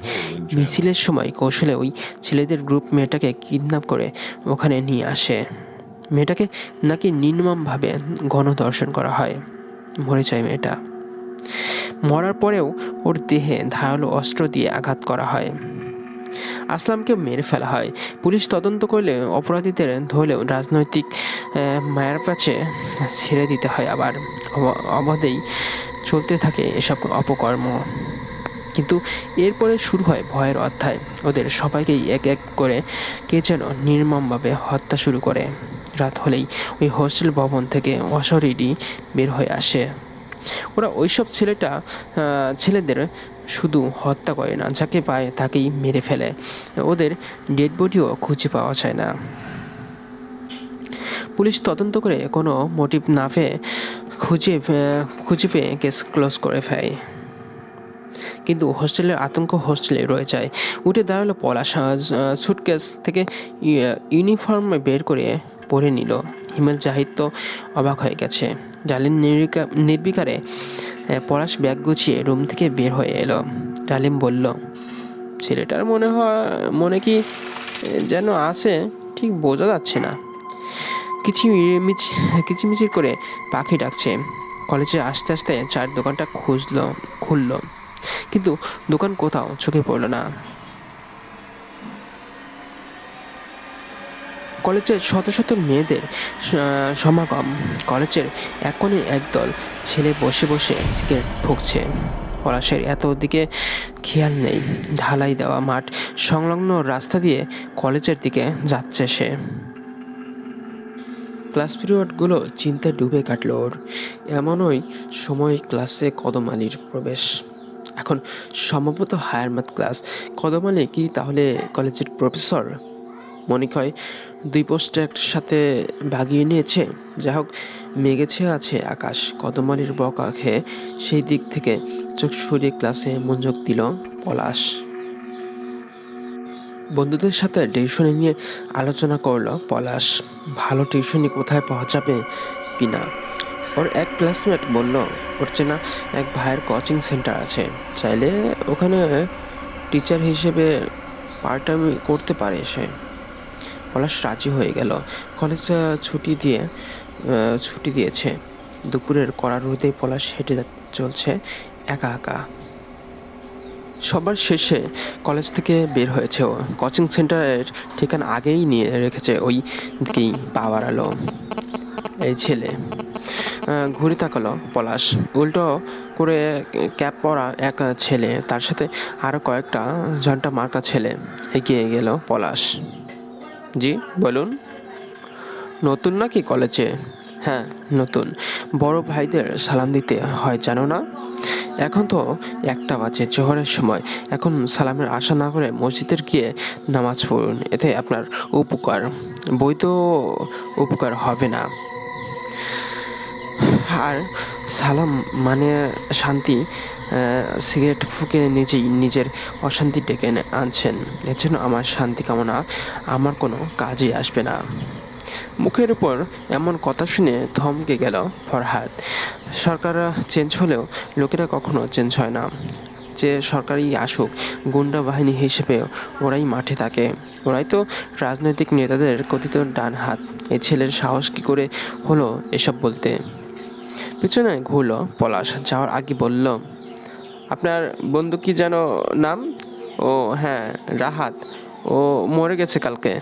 মিছিলের সময় কৌশলে ওই ছেলেদের গ্রুপ মেয়েটাকে কিডন্যাপ করে ওখানে নিয়ে আসে। মেয়েটাকে নাকি নির্মমভাবে গণধর্ষণ করা হয়। মরে যায় মেয়েটা। মরার পরেও ওর দেহে ধারালো অস্ত্র দিয়ে আঘাত করা হয়। আসলামকে মেরে ফেলা হয়। পুলিশ তদন্ত করলে অপরাধীদের ধরলেও রাজনৈতিক মায়ের কাছে ছেড়ে দিতে হয়। আবার অবাধেই চলতে থাকে এসব অপকর্ম। কিন্তু এরপরে শুরু হয় ভয়ের অধ্যায়। ওদের সবাইকেই এক এক করে কে যেন নির্মমভাবে হত্যা শুরু করে। রাত হলেই ওই হোস্টেল ভবন থেকে অশরীরী বের হয়ে আসে। ওরা ওইসব ছেলেদের শুধু হত্যা করে না, যাকে পায় তাকেই মেরে ফেলে। ওদের ডেড বডিও খুঁজে পাওয়া যায় না। পুলিশ তদন্ত করে কোনো মোটিভ না পেয়ে খুঁজে পেয়ে কেস ক্লোজ করে ফেলে। কিন্তু হোস্টেলের আতঙ্ক হোস্টেলে রয়ে যায়। উঠে দাঁড়ালো পলাশ। সুটকেস থেকে ইউনিফর্ম বের করে পরে নিল। হিমেল জাহিদ তো অবাক হয়ে গেছে। ডালিম নির্বিকারে পলাশ ব্যাগ গুছিয়ে রুম থেকে বের হয়ে এলো। ডালিম বলল, ছেলেটার মনে কি যেন আছে, ঠিক বোঝা যাচ্ছে না। কিচিমিচি করে পাখি ডাকছে। কলেজে আস্তে আস্তে চায়ের দোকানটা খুলল, কিন্তু দোকান কোথাও চোখে পড়ল না। কলেজের শত শত মেয়েদের সমাগম। কলেজের এক কোণে একদল ছেলে বসে বসে সিগারেট ফুঁকছে। পলাশের এত দিকে খেয়াল নেই। ঢালাই দেওয়া মাঠ সংলগ্ন রাস্তা দিয়ে কলেজের দিকে যাচ্ছে সে। ক্লাস পিরিয়ডগুলো চিন্তায় ডুবে কাটল ওর। এমনই সময় ক্লাসে কদম আলীর প্রবেশ। এখন সম্ভবত হায়ার ম্যাথ ক্লাস। কদম আলী কি তাহলে কলেজের প্রফেসর? মনে হয় 2 পোস্ট একসাথে ভাগিয়ে নিয়েছে। যা হোক, মেঘেছে আছে আকাশ। কদম আলীর বকা খেয়ে সেই দিক থেকে চোখ সরিয়ে ক্লাসে মনোযোগ দিল পলাশ। বন্ধুদের সাথে টিউশনি নিয়ে আলোচনা করলো পলাশ। ভালো টিউশনি কোথায় পাওয়া যাবে কিনা। ওর এক ক্লাসমেট বলল, ওর চেনা এক ভাইয়ের কোচিং সেন্টার আছে, চাইলে ওখানে টিচার হিসেবে পার্ট টাইম করতে পারে সে। পলাশ রাজি হয়ে গেল। কলেজ ছুটি দিয়েছে। দুপুরের কড়া রোদে পলাশ হেঁটে চলছে একা একা। সবার শেষে কলেজ থেকে বের হয়েছে ও। কোচিং সেন্টারের ঠিকানা আগেই নিয়ে রেখেছে, ওই দিকেই পা বাড়ালো এই ছেলে। ঘুরে তাকালো পলাশ। উল্টো করে ক্যাপ পরা এক ছেলে, তার সাথে আরও কয়েকটা ঝন্টা মার্কা ছেলে। এগিয়ে গেল পলাশ। জি বলুন। নতুন নাকি কলেজে? হ্যাঁ নতুন। বড় ভাইদের সালাম দিতে হয় জানো না? এখন তো 1টা বাজে, জোহরের সময়। এখন সালামের আশা না করে মসজিদের গিয়ে নামাজ পড়ুন, এতে আপনার উপকার। বৈধ উপকার হবে না। আর সালাম মানে শান্তি। সিগারেট ফুঁকে নিজের অশান্তি ডেকে আনছেন। এর জন্য আমার শান্তি কামনা আমার কোনো কাজে আসবে না। মুখের উপর এমন কথা শুনে থমকে গেল ফরহাদ। সরকার চেঞ্জ হলেও লোকেরা কখনো চেঞ্জ হয় না। যে সরকারই আসুক, গুন্ডা বাহিনী হিসেবে ওরাই মাঠে থাকে। ওরাই তো রাজনৈতিক নেতাদের কথিত ডান হাত। এই ছেলের সাহস কী করে হলো এসব বলতে? পিছনে ঘুরল পলাশ। যাওয়ার আগে বলল, আপনার বন্ধু কি যেন নাম? ও হ্যাঁ, রাহাত। ও মরে গেছে কালকে।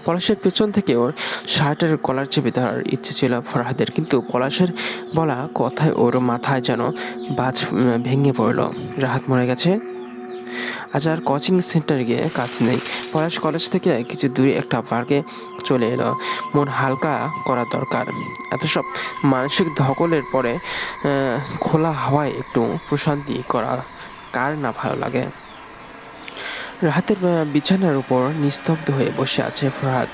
পলাশের পেছন থেকে ওর শার্টের কলার চেপে ধরার ইচ্ছে ছিল ফরহাদের, কিন্তু পলাশের বলা কথায় ওর মাথায় যেন বাজ ভেঙে পড়ল। রাহাত মরে গেছে, আজ আর কোচিং সেন্টারে গিয়ে কাজ নেই। পলাশ কলেজ থেকে কিছু দূরে একটা পার্কে চলে এলো। মন হালকা করা দরকার। এত সব মানসিক ধকলের পরে খোলা হাওয়ায় একটু প্রশান্তি করা কার না ভালো লাগে। রাহাতের বিছানার উপর নিস্তব্ধ হয়ে বসে আছে ফরহাদ।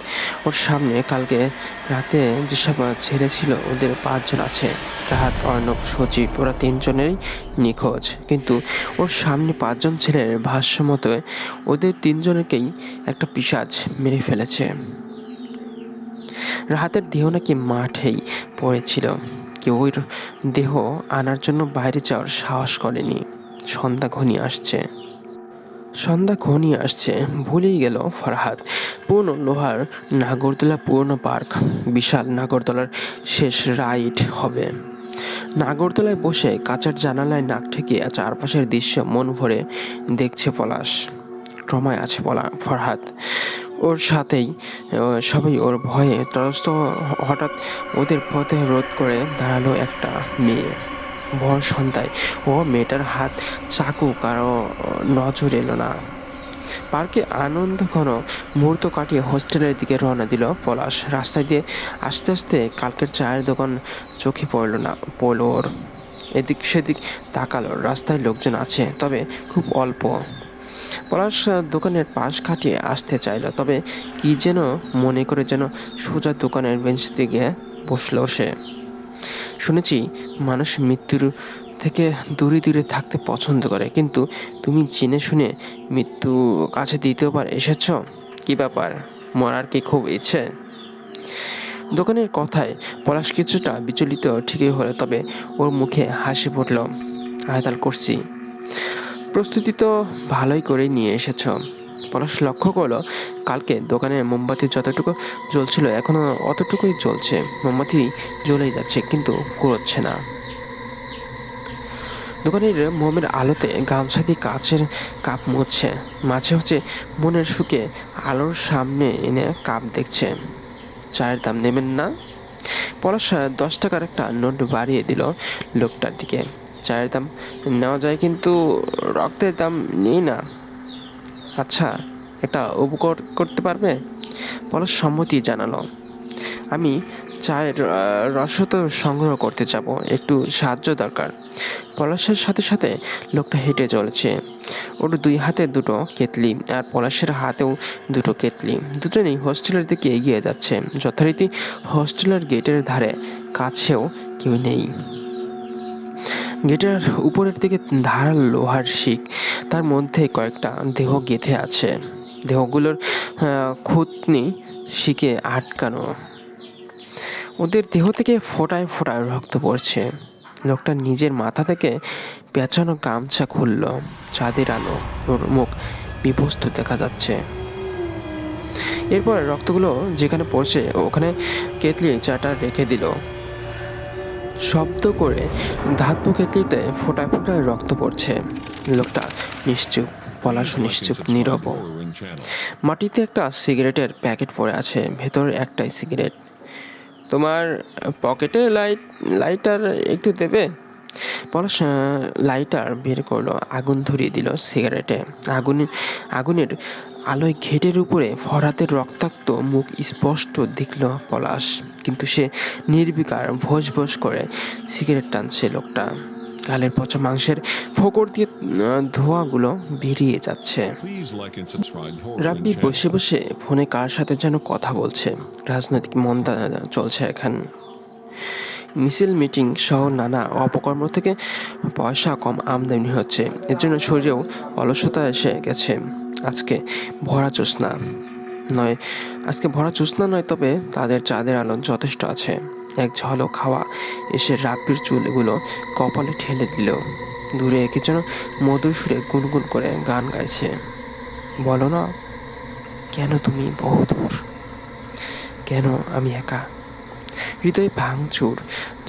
ওর সামনে কালকে রাতে যেসব ছেলে ছিল ওদের 5 জন আছে। রাহাত, অর্ণব, সজীব, ওরা 3 জনেরই নিখোঁজ, কিন্তু ওর সামনে 5 জন ছেলের ভাষ্য মতো ওদের 3 জনকেই একটা পিশাচ মেরে ফেলেছে। রাহাতের দেহ নাকি মাঠেই পড়েছিল, কেউ ওই দেহ আনার জন্য বাইরে যাওয়ার সাহস করেনি। সন্ধ্যা ঘনিয়ে আসছে, ভুলেই গেল ফরহাদ। পুরনো লোহার নাগরদোলা, পুরনো পার্ক, বিশাল নাগরদোলার শেষ রাইড হবে। নাগরদোলায় বসে কাঁচার জানালায় নাক ঠেকিয়ে চারপাশের দৃশ্য মন ভরে দেখছে পলাশ। ট্রমায় আছে ফরহাদ। ওর সাথেই সবাই ওর ভয়ে ত্রস্ত। হঠাৎ ওদের পথে রোধ করে দাঁড়ালো একটা মেয়ে। ভর সন্ধ্যায় ও মেয়েটার হাত চাকু কারো নজর এলো না। পার্কে আনন্দ ঘন মুহূর্ত কাটিয়ে হোস্টেলের দিকে রওনা দিল পলাশ। রাস্তায় দিয়ে আস্তে আস্তে কালকের চায়ের দোকান চোখে পড়ল ওর। এদিক সেদিক তাকালো, রাস্তায় লোকজন আছে, তবে খুব অল্প। পলাশ দোকানের পাশ কাটিয়ে আসতে চাইল, তবে কি যেন মনে করে যেন সোজা দোকানের বেঞ্চ থেকে বসলো সে। শুনেছি মানুষ মৃত্যুর থেকে দূরে দূরে থাকতে পছন্দ করে, কিন্তু তুমি জেনে শুনে মৃত্যু কাছে দ্বিতীয়বার এসেছ, কি ব্যাপার? মরার কি খুব ইচ্ছে? দোকানের কথায় পলাশ কিছুটা বিচলিত ঠিকই হলো, তবে ওর মুখে হাসি ফুটল। আয়তাল করছি, প্রস্তুতি তো ভালোই করেই নিয়ে এসেছ। পলাশ লক্ষ্য করলো কালকে দোকানে মোমবাতি যতটুকু জ্বলছিল এখনো অতটুকুই জ্বলছে। মোমবাতি জ্বলেই যাচ্ছে, কিন্তু কুড়োচ্ছে না। দোকানের মোমের আলোতে গামছা দিয়ে কাচের কাপ মুছছে। মাঝে হচ্ছে মনের সুখে আলোর সামনে এনে কাপ দেখছে। চায়ের দাম নেবেন না? পলাশ 10 টাকার একটা নোট বাড়িয়ে দিল লোকটার দিকে। চায়ের দাম নেওয়া যায়, কিন্তু রক্তের দাম নেই না। আচ্ছা, একটা উপকার করতে পারবে? পলাশ সম্মতি জানালো। আমি চায়ের রসদ সংগ্রহ করতে যাব, একটু সাহায্য দরকার। পলাশের সাথে সাথে লোকটা হেঁটে চলেছে। ওর 2 হাতে 2টো কেতলি, আর পলাশের হাতেও 2টো কেতলি। দুজনেই হোস্টেলের দিকে এগিয়ে যাচ্ছে। যথারীতি হোস্টেলের গেটের ধারে কাছেও কেউ নেই। গেটের উপরের দিকে ধারাল লোহার শিক, তার মধ্যে কয়েকটা দেহ গেঁথে আছে। দেহগুলোর খুঁতনি শিকে আটকানো। ওদের দেহ থেকে ফোঁটায় ফোঁটায় রক্ত পড়ছে। লোকটা নিজের মাথা থেকে পেঁচানো গামছা খুলল। চাঁদের আলো, ওর মুখ বিবস্ত দেখা যাচ্ছে। এরপর রক্তগুলো যেখানে পড়ছে ওখানে কেতলি চাটা রেখে দিল। শব্দ করে ধাতু কেতলিতে ফোঁটায় ফোঁটায় রক্ত পড়ছে। লোকটা নিশ্চুপ, পলাশ নিশ্চুপ, নীরব। মাটিতে একটা সিগারেটের প্যাকেট পড়ে আছে, ভেতরে একটাই সিগারেট। তোমার পকেটে লাইটার একটু দেবে? পলাশ লাইটার বের করলো, আগুন ধরিয়ে দিল সিগারেটে। আগুনের আলোয় ঘেটের উপরে ফরহাদের রক্তাক্ত মুখ স্পষ্ট দেখল পলাশ, কিন্তু সে নির্বিকার ভোজ ভোজ করে সিগারেট টানছে। লোকটা গালের পচা মাংসের ফোকর দিয়ে ধোঁয়াগুলো বেরিয়ে যাচ্ছে। রাব্বি বসে বসে ফোনে কার সাথে যেন কথা বলছে। রাজনৈতিক মন্দা চলছে এখন। মিছিল, মিটিং সহ নানা অপকর্ম থেকে পয়সা কম আমদানি হচ্ছে। এর জন্য শরীরেও অলসতা এসে গেছে। আজকে ভরা জ্যোৎস্না নয়, তবে তাদের চাঁদের আলো যথেষ্ট আছে। এক ঝলক হাওয়া এসে রাব্বির চুলগুলো কপালে ঠেলে দিল। দূরে কে যেন মধুর সুরে গুনগুন করে গান গাইছে। বলো না, কেন তুমি বহুদূর, কেন আমি একা? হৃদয় ভাঙচুর,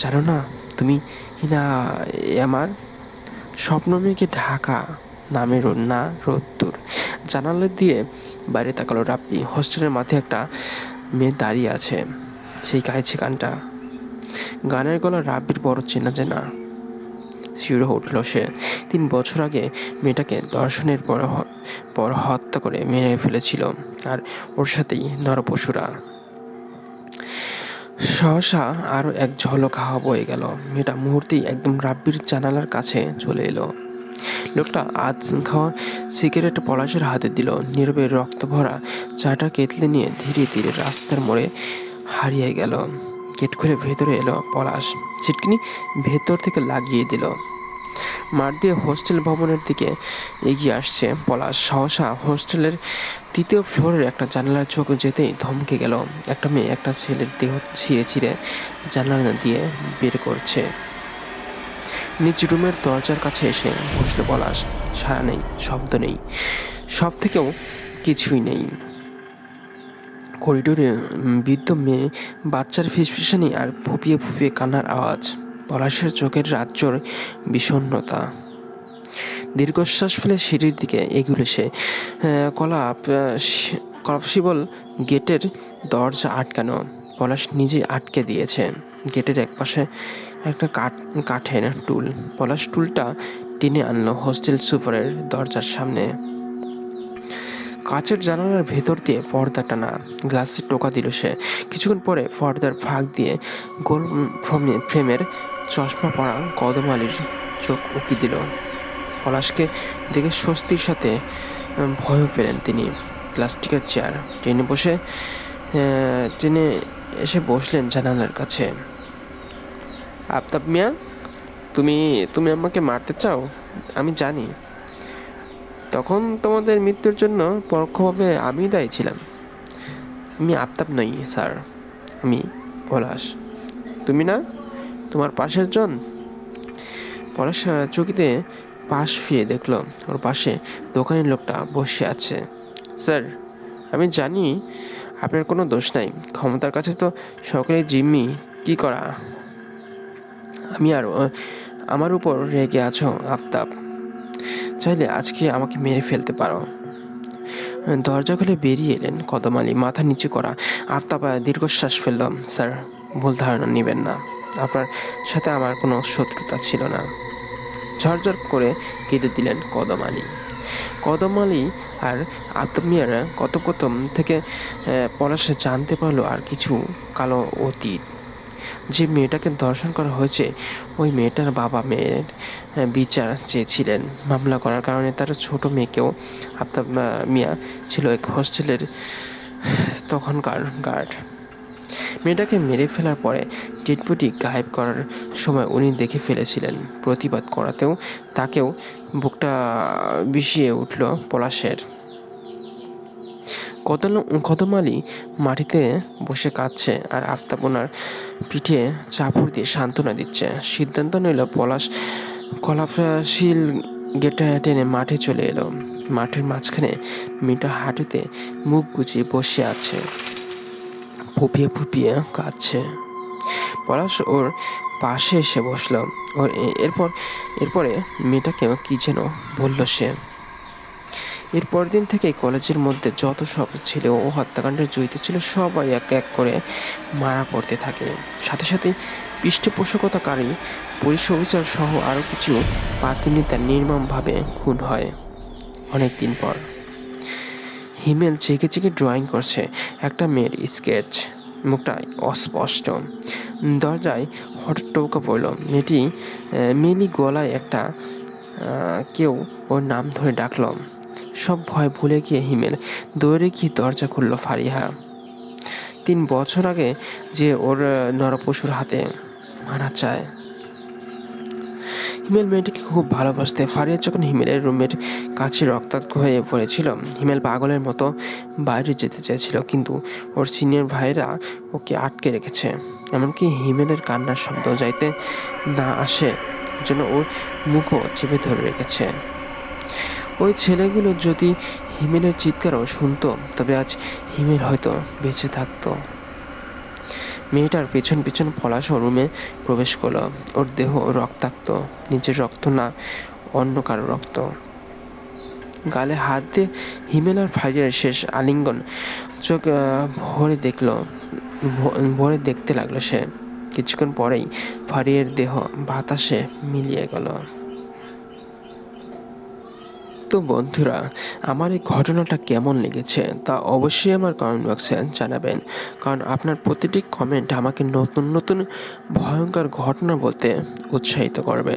জানো না তুমি না আমার স্বপ্ন মেঘে ঢাকা, নামের না রোদ্দুর, জানালা দিয়ে বাইরে তাকালো রাব্বি। হোস্টেলের মাথায় একটা মেয়ে দাঁড়িয়ে আছে, সেই গাইছে গানটা। গানের গলা রাব্বির বড় চেনা চেনা। শিউরে উঠল সে। 3 বছর আগে মেয়েটাকে ধর্ষণের পর হত্যা করে মেরে ফেলেছিল, আর ওর সাথেই নরপশুরা। সহসা আরো এক ঝলক হাওয়া বয়ে গেল। মেয়েটা মুহূর্তেই একদম রাব্বির জানালার কাছে চলে এলো। লোকটা আজ খাওয়া সিগারেট পলাশের হাতে দিল। নীরবে রক্ত ভরা চাটা কেতলে নিয়ে ধীরে ধীরে রাস্তার মোড়ে হারিয়ে গেল। গেট খুলে ভেতরে এলো পলাশ। ছিটকিনি ভেতর থেকে লাগিয়ে দিল। মাঠ দিয়ে হোস্টেল ভবনের দিকে এগিয়ে আসছে পলাশ। সহসা হোস্টেলের 3য় ফ্লোরের একটা জানালার চোখ যেতেই ধমকে গেল। একটা মেয়ে একটা ছেলের দেহ ছিঁড়ে ছিঁড়ে জানালা দিয়ে বের করছে। নিজ রুমের দরজার কাছে এসে বসলো পলাশ। সাড়া নেই, শব্দ নেই, সব থেকেও কিছুই নেই। করিডোরে বৃদ্ধ মেয়ে বাচ্চার ফিসফিসানি আর ফুপিয়ে ফুপিয়ে কান্নার আওয়াজ। পলাশের চোখের রাজ্যর বিষণ্ণতা। দীর্ঘশ্বাস ফেলে সিঁড়ির দিকে এগুলো সে। কলাপসিবল গেটের দরজা আটকানো। পলাশ নিজে আটকে দিয়েছে। গেটের একপাশে একটা কাঠের টুল। পলাশ টুলটা টেনে আনলো হোস্টেল সুপারের দরজার সামনে। কাচের জানালার ভেতর দিয়ে পর্দা টানা, গ্লাসে টোকা দিল সে। কিছুক্ষণ পরে পর্দার ফাঁক দিয়ে গোল ফ্রেমের চশমা পরা কদম আলীর চোখ উকি দিল। পলাশকে দেখে স্বস্তির সাথে ভয়ও পেলেন তিনি। প্লাস্টিকের চেয়ার ট্রেনে এসে বসলেন জানালার কাছে। আফতাব মিয়া, তুমি আমাকে মারতে চাও? আমি জানি তখন তোমাদের মৃত্যুর জন্য পরোক্ষভাবে আমি দায়ী ছিলাম। আমি আফতাব নই স্যার, আমি পলাশ। তুমি না তোমার পাশের জন? পলাশ চৌকিতে পাশ ফিরে দেখলো ওর পাশে দোকানের লোকটা বসে আছে। স্যার, আমি জানি আপনার কোনো দোষ নাই। ক্ষমতার কাছে তো সকলেই জিম্মি। কি করা? আমার উপর রেগে আছো আফতাব? চাইলে আজকে আমাকে মেরে ফেলতে পারো। দরজা খুলে বেরিয়ে এলেন কদম আলী, মাথা নিচু করা। আফতাব দীর্ঘশ্বাস ফেলল। স্যার, ভুল ধারণা নেবেন না, আপনার সাথে আমার কোনো শত্রুতা ছিল না। ঝরঝর করে কেঁদে দিলেন কদম আলী। কদম আলী আর আফতাব মিয়ার কথোপকথন থেকে পলাশ জানতে পারলো আর কিছু কালো অতীত। যে মেয়েটাকে ধর্ষণ করা হয়েছে, ওই মেয়েটার বাবা মেয়ের বিচার চেয়েছিলেন। মামলা করার কারণে তার ছোট মেয়েকেও আফতাব মিয়া ছিল এক হোস্টেলের তখনকার গার্ড। মেয়েটাকে মেরে ফেলার পরে ডেডবডি গায়েব করার সময় উনি দেখে ফেলেছিলেন। প্রতিবাদ করাতেও তাকেও বুকটা বিষিয়ে উঠল পলাশের। কদম আলী মাটিতে বসে কাঁদছে আর আফতাব ওনার পিঠে চাপড় দিয়ে সান্ত্বনা দিচ্ছে। সিদ্ধান্ত নিল পলাশ কলাপশীল গেটে টেনে মাঠে চলে এলো। মাঠের মাঝখানে মেয়েটা হাঁটুতে মুখ গুজিয়ে বসে আছে, ফুপিয়ে ফুপিয়ে কাঁদছে। পলাশ ওর পাশে এসে বসলো। এরপরে মেয়েটাকেও কি যেন বলল সে। এরপর দিন থেকে কলেজের মধ্যে যত সব ছেলে ও হত্যাকাণ্ডের জড়িত ছিল সবাই এক এক করে মারা পড়তে থাকে। সাথে সাথে পৃষ্ঠপোষকতাকারী পুলিশ অফিসার সহ আরও কিছু পাতি নেতা নির্মমভাবে খুন হয়। অনেক দিন পর হিমেল চেকে চেকে ড্রয়িং করছে একটা মেয়ের স্কেচ। মুখটা অস্পষ্ট। দরজায় হঠাৎ টোকা পড়ল। মেলি গলায় একটা কেউ ওর নাম ধরে ডাকল। সব ভয় ভুলে গিয়ে হিমেল দৌড়ে গিয়ে দরজা খুলল ফারিহা। 3 বছর আগে যে ওর নরপশুর হাতে মারা চায়। হিমেল মেয়েটিকে খুব ভালোবাসতে। ফারিয়া যখন হিমেলের রুমের কাছে রক্তাক্ত হয়ে পড়েছিল, হিমেল পাগলের মতো বাইরে যেতে চেয়েছিল, কিন্তু ওর সিনিয়র ভাইরা ওকে আটকে রেখেছে। এমনকি হিমেলের কান্নার শব্দ যাইতে না আসে জন্য ওর মুখও চেপে ধরে রেখেছে। ওই ছেলেগুলো যদি হিমেলের চিৎকারও শুনতো, তবে আজ হিমেল হয়তো বেঁচে থাকতো। মেয়েটার পেছন পেছন পলাশ রুমে প্রবেশ করলো। ওর দেহ রক্তাক্ত, নিজের রক্ত না, অন্য কারো রক্ত। গালে হাত দিয়ে হিমেল আর ফারিয়ার শেষ আলিঙ্গন চোখ ভরে দেখতে লাগলো সে। কিছুক্ষণ পরেই ফারিয়ার দেহ বাতাসে মিলিয়ে গেল। তো বন্ধুরা, আমার এই ঘটনাটা কেমন লেগেছে তা অবশ্যই আমার কমেন্ট বক্সে জানাবেন, কারণ আপনার প্রতিটি কমেন্ট আমাকে নতুন নতুন ভয়ঙ্কর ঘটনা বলতে উৎসাহিত করবে।